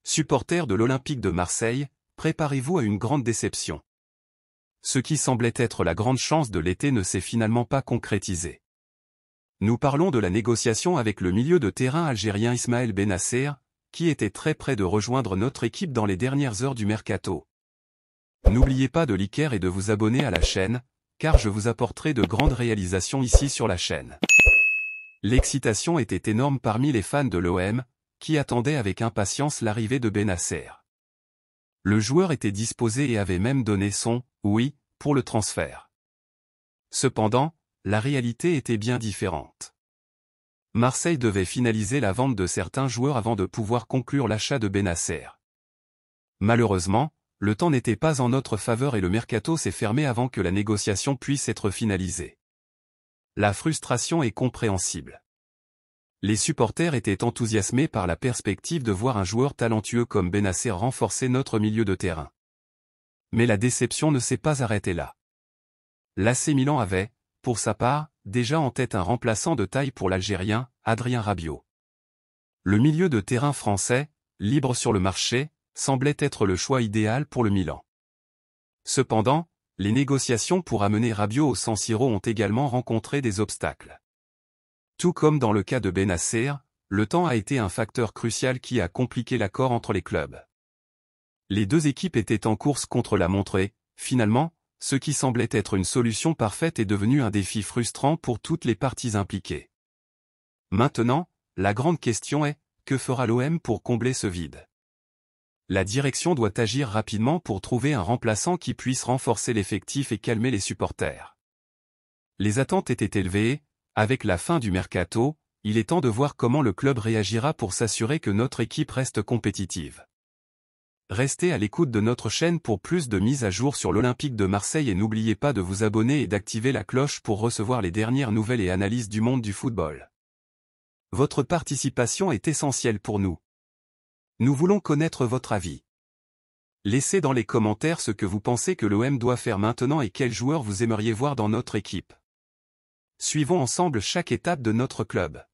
Supporters de l'Olympique de Marseille, préparez-vous à une grande déception. Ce qui semblait être la grande chance de l'été ne s'est finalement pas concrétisé. Nous parlons de la négociation avec le milieu de terrain algérien Ismaël Bennacer, qui était très près de rejoindre notre équipe dans les dernières heures du mercato. N'oubliez pas de liker et de vous abonner à la chaîne, car je vous apporterai de grandes réalisations ici sur la chaîne. L'excitation était énorme parmi les fans de l'OM, qui attendaient avec impatience l'arrivée de Bennacer. Le joueur était disposé et avait même donné son « oui » pour le transfert. Cependant, la réalité était bien différente. Marseille devait finaliser la vente de certains joueurs avant de pouvoir conclure l'achat de Bennacer. Malheureusement, le temps n'était pas en notre faveur et le mercato s'est fermé avant que la négociation puisse être finalisée. La frustration est compréhensible. Les supporters étaient enthousiasmés par la perspective de voir un joueur talentueux comme Bennacer renforcer notre milieu de terrain. Mais la déception ne s'est pas arrêtée là. L'AC Milan avait, pour sa part, déjà en tête un remplaçant de taille pour l'Algérien, Adrien Rabiot. Le milieu de terrain français, libre sur le marché, semblait être le choix idéal pour le Milan. Cependant, les négociations pour amener Rabiot au San Siro ont également rencontré des obstacles. Tout comme dans le cas de Bennacer, le temps a été un facteur crucial qui a compliqué l'accord entre les clubs. Les deux équipes étaient en course contre la montre et, finalement, ce qui semblait être une solution parfaite est devenu un défi frustrant pour toutes les parties impliquées. Maintenant, la grande question est, que fera l'OM pour combler ce vide? La direction doit agir rapidement pour trouver un remplaçant qui puisse renforcer l'effectif et calmer les supporters. Les attentes étaient élevées. Avec la fin du mercato, il est temps de voir comment le club réagira pour s'assurer que notre équipe reste compétitive. Restez à l'écoute de notre chaîne pour plus de mises à jour sur l'Olympique de Marseille et n'oubliez pas de vous abonner et d'activer la cloche pour recevoir les dernières nouvelles et analyses du monde du football. Votre participation est essentielle pour nous. Nous voulons connaître votre avis. Laissez dans les commentaires ce que vous pensez que l'OM doit faire maintenant et quels joueurs vous aimeriez voir dans notre équipe. Suivons ensemble chaque étape de notre club.